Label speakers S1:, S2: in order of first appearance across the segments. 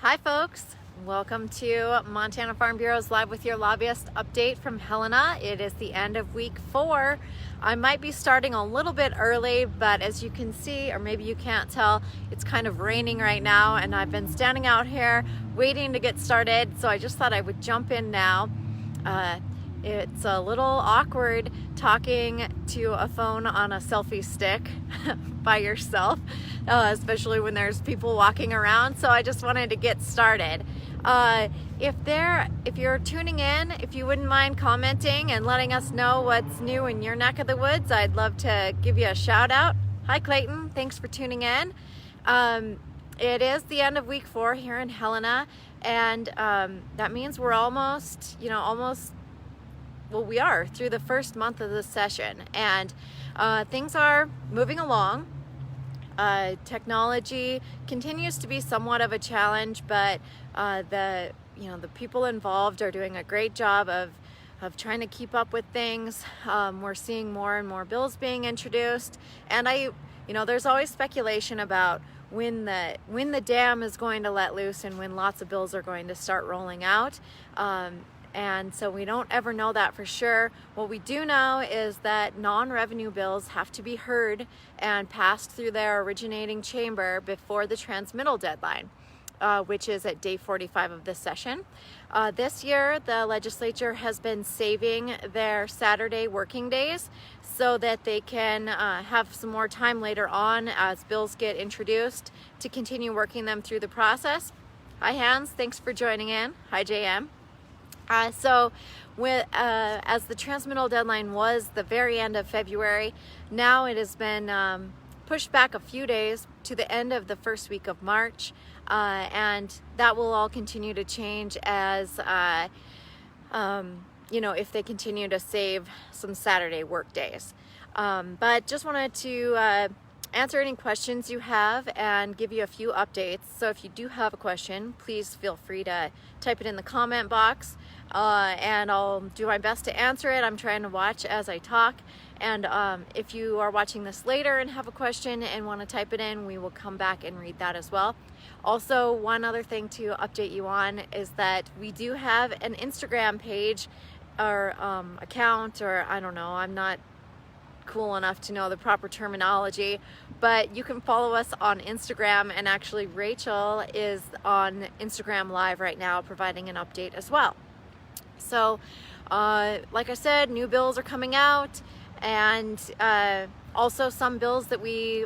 S1: Hi folks, welcome to Montana Farm Bureau's Live with Your Lobbyist update from Helena. It is the end of week 4. I might be starting a little bit early, but as you can see, or maybe you can't tell, it's kind of raining right now and I've been standing out here waiting to get started, so I just thought I would jump in now. It's a little awkward talking to a phone on a selfie stick by yourself, especially when there's people walking around. So I just wanted to get started. If you're tuning in, if you wouldn't mind commenting and letting us know what's new in your neck of the woods, I'd love to give you a shout out. Hi Clayton, thanks for tuning in. It is the end of week 4 here in Helena, and that means we're almost, we are through the first month of the session, and things are moving along. Technology continues to be somewhat of a challenge, but the people involved are doing a great job of trying to keep up with things. We're seeing more and more bills being introduced, and there's always speculation about when the dam is going to let loose and when lots of bills are going to start rolling out. And so we don't ever know that for sure. What we do know is that non-revenue bills have to be heard and passed through their originating chamber before the transmittal deadline, which is at day 45 of this session. This year, the legislature has been saving their Saturday working days so that they can have some more time later on as bills get introduced to continue working them through the process. Hi Hans, thanks for joining in. Hi JM. As the transmittal deadline was the very end of February, now it has been pushed back a few days to the end of the first week of March, and that will all continue to change as if they continue to save some Saturday work days. But just wanted to answer any questions you have and give you a few updates. So if you do have a question, please feel free to type it in the comment box, and I'll do my best to answer it. I'm trying to watch as I talk, and if you are watching this later and have a question and want to type it in, we will come back and read that as well. Also, one other thing to update you on is that we do have an Instagram page or account, or I don't know, I'm not cool enough to know the proper terminology, but you can follow us on Instagram, and actually Rachel is on Instagram Live right now providing an update as well. So like I said, new bills are coming out, and also some bills that we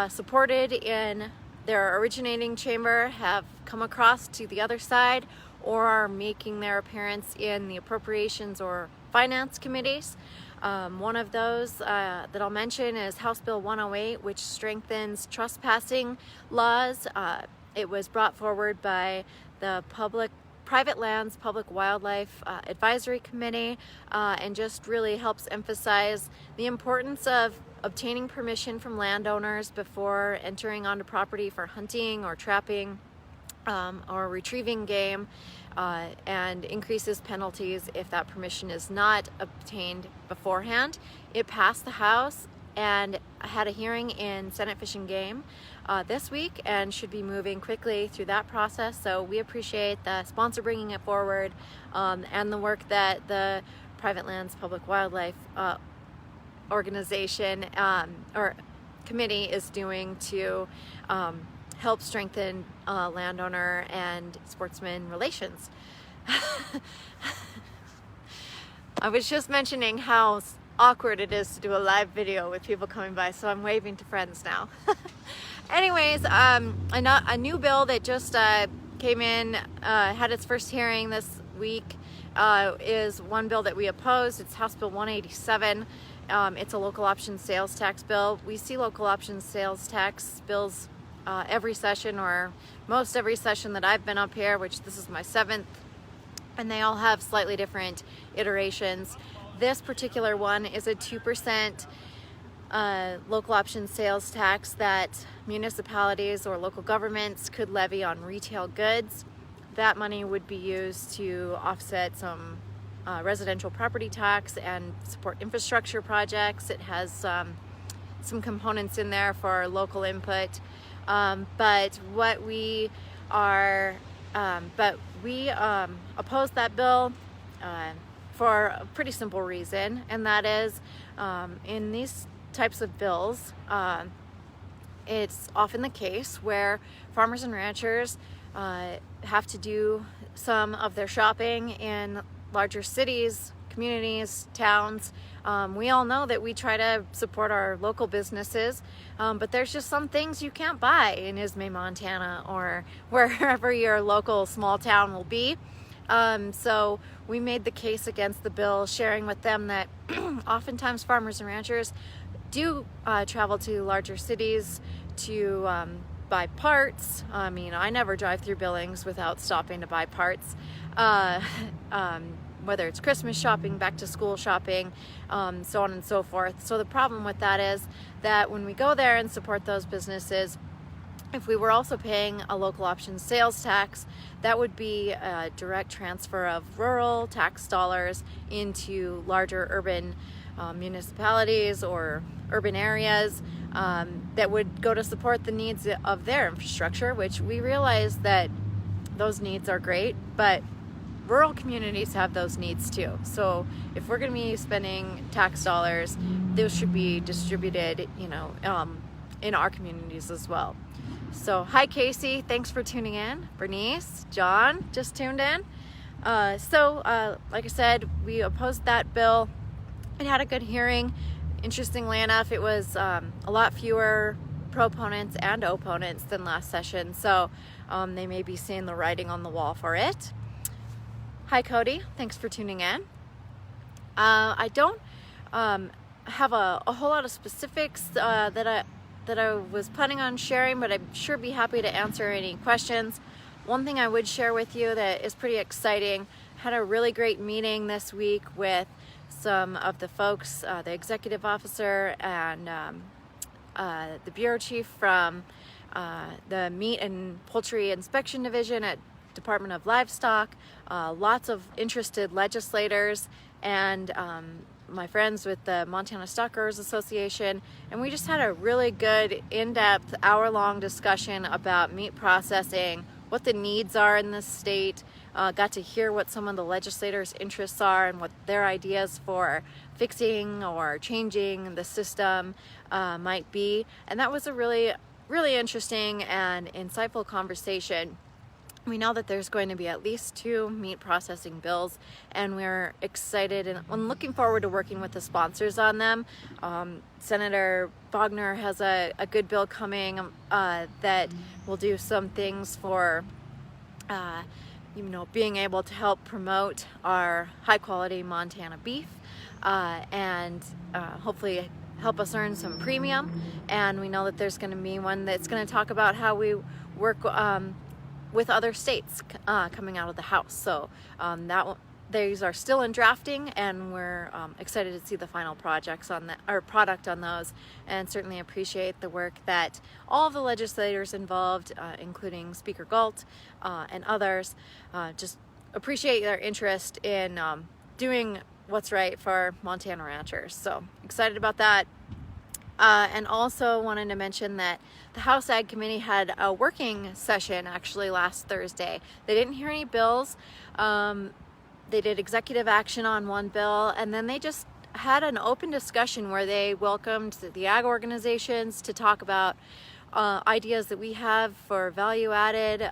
S1: supported in their originating chamber have come across to the other side or are making their appearance in the appropriations or finance committees. One of those that I'll mention is House Bill 108, which strengthens trespassing laws. It was brought forward by the Private Lands Public Wildlife Advisory Committee, and just really helps emphasize the importance of obtaining permission from landowners before entering onto property for hunting or trapping or retrieving game, and increases penalties if that permission is not obtained beforehand. It passed the House and had a hearing in Senate Fish and Game this week, and should be moving quickly through that process. So we appreciate the sponsor bringing it forward, and the work that the Private Lands Public Wildlife organization or committee is doing to help strengthen landowner and sportsman relations. I was just mentioning how awkward it is to do a live video with people coming by, so I'm waving to friends now. Anyways, a new bill that just came in, had its first hearing this week, is one bill that we opposed. It's House Bill 187. It's a local option sales tax bill. We see local option sales tax bills every session, or most every session that I've been up here, which this is my 7th, and they all have slightly different iterations. This particular one is a 2% local option sales tax that municipalities or local governments could levy on retail goods. That money would be used to offset some residential property tax and support infrastructure projects. It has some components in there for local input. But what we but we oppose that bill for a pretty simple reason, and that is in these types of bills, it's often the case where farmers and ranchers have to do some of their shopping in larger cities, communities, towns. We all know that we try to support our local businesses, but there's just some things you can't buy in Ismay, Montana, or wherever your local small town will be. So we made the case against the bill, sharing with them that oftentimes farmers and ranchers do travel to larger cities to buy parts. I mean, I never drive through Billings without stopping to buy parts. Whether it's Christmas shopping, back to school shopping, so on and so forth. So the problem with that is that when we go there and support those businesses, if we were also paying a local option sales tax, that would be a direct transfer of rural tax dollars into larger urban municipalities or urban areas that would go to support the needs of their infrastructure, which we realize that those needs are great, but rural communities have those needs too. So if we're going to be spending tax dollars, those should be distributed, in our communities as well. So hi Casey, thanks for tuning in. Bernice, John just tuned in. Like I said, we opposed that bill. It had a good hearing. Interestingly enough, it was a lot fewer proponents and opponents than last session, so they may be seeing the writing on the wall for it. Hi Cody, thanks for tuning in. I don't have a whole lot of specifics that I was planning on sharing, but I'd sure be happy to answer any questions. One thing I would share with you that is pretty exciting, had a really great meeting this week with some of the folks, the executive officer and the bureau chief from the Meat and Poultry Inspection Division at Department of Livestock, lots of interested legislators, and my friends with the Montana Stock Growers Association, and we just had a really good in-depth hour-long discussion about meat processing, what the needs are in this state, got to hear what some of the legislators' interests are and what their ideas for fixing or changing the system might be, and that was a really, really interesting and insightful conversation. We know that there's going to be at least 2 meat processing bills, and we're excited and I'm looking forward to working with the sponsors on them. Senator Bogner has a good bill coming that will do some things for being able to help promote our high-quality Montana beef and hopefully help us earn some premium. And we know that there's going to be one that's going to talk about how we work with other states coming out of the House. So these are still in drafting, and we're excited to see the final projects on that, or product on those, and certainly appreciate the work that all of the legislators involved, including Speaker Galt and others, just appreciate their interest in doing what's right for Montana ranchers. So excited about that. And also wanted to mention that the House Ag Committee had a working session actually last Thursday. They didn't hear any bills. They did executive action on one bill, and then they just had an open discussion where they welcomed the ag organizations to talk about ideas that we have for value-added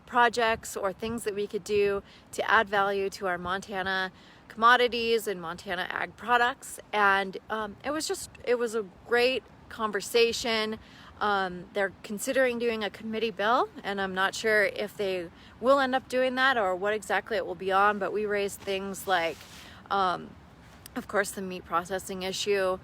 S1: projects or things that we could do to add value to our Montana commodities and Montana ag products. And it was a great conversation. They're considering doing a committee bill, and I'm not sure if they will end up doing that or what exactly it will be on, but we raised things like of course the meat processing issue.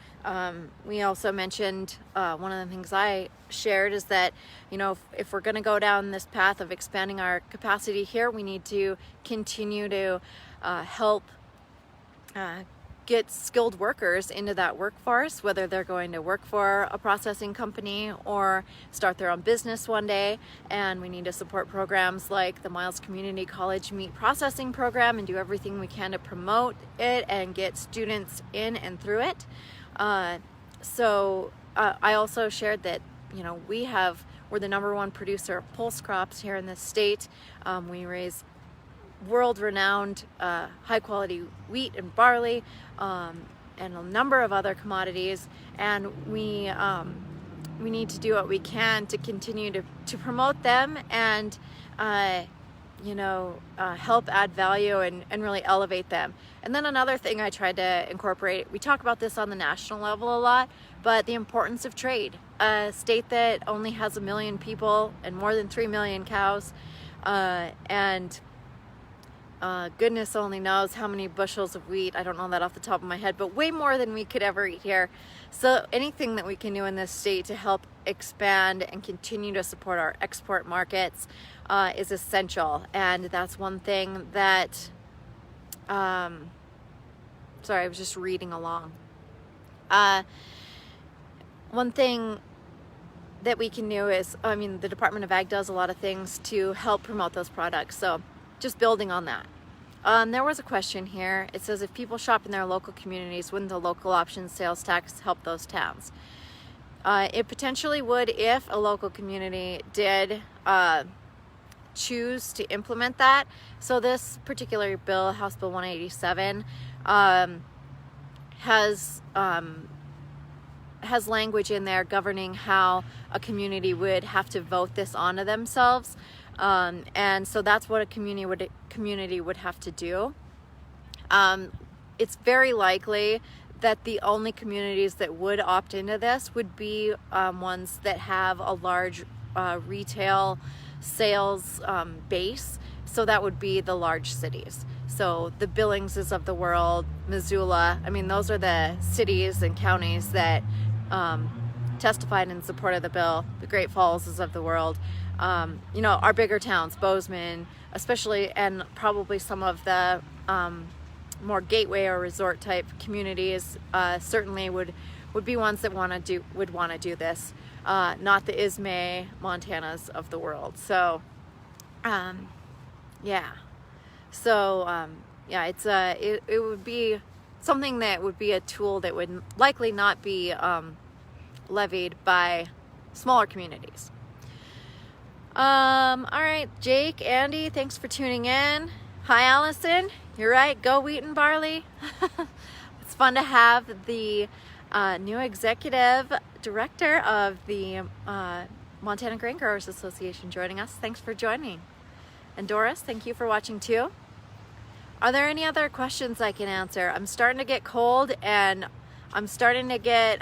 S1: We also mentioned one of the things I shared is that if we're going to go down this path of expanding our capacity here, we need to continue to help get skilled workers into that workforce, whether they're going to work for a processing company or start their own business one day. And we need to support programs like the Miles Community College Meat Processing Program and do everything we can to promote it and get students in and through it. I also shared that we have We're the #1 producer of pulse crops here in the state. We raise world-renowned high-quality wheat and barley and a number of other commodities, and we need to do what we can to continue to promote them and help add value and really elevate them. And then another thing I tried to incorporate, we talk about this on the national level a lot, but the importance of trade. A state that only has 1 million people and more than 3 million cows, and goodness only knows how many bushels of wheat. I don't know that off the top of my head, but way more than we could ever eat here. So anything that we can do in this state to help expand and continue to support our export markets is essential. And that's one thing that, sorry, I was just reading along. One thing that we can do is, the Department of Ag does a lot of things to help promote those products. So just building on that. There was a question here. It says, if people shop in their local communities, wouldn't the local option sales tax help those towns? It potentially would if a local community did choose to implement that. So this particular bill, House Bill 187, has language in there governing how a community would have to vote this onto themselves. And so that's what a community would have to do. It's very likely that the only communities that would opt into this would be ones that have a large retail sales base. So that would be the large cities. So the Billingses of the world, Missoula, those are the cities and counties that testified in support of the bill. The Great Fallses of the world. Our bigger towns, Bozeman, especially, and probably some of the more gateway or resort type communities, certainly would be ones that would want to do this, not the Ismay, Montanas of the world. So, it would be something that would be a tool that would likely not be levied by smaller communities. All right, Jake, Andy, thanks for tuning in. Hi, Allison. You're right. Go wheat and barley. It's fun to have the new executive director of the Montana Grain Growers Association joining us. Thanks for joining. And Doris, thank you for watching too. Are there any other questions I can answer? I'm starting to get cold and I'm starting to get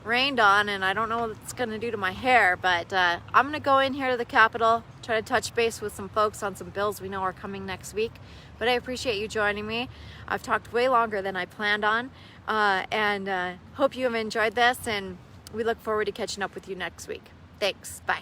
S1: rained on, and I don't know what it's going to do to my hair, but I'm going to go in here to the Capitol, try to touch base with some folks on some bills we know are coming next week. But I appreciate you joining me. I've talked way longer than I planned on, and hope you have enjoyed this, and we look forward to catching up with you next week. Thanks. Bye.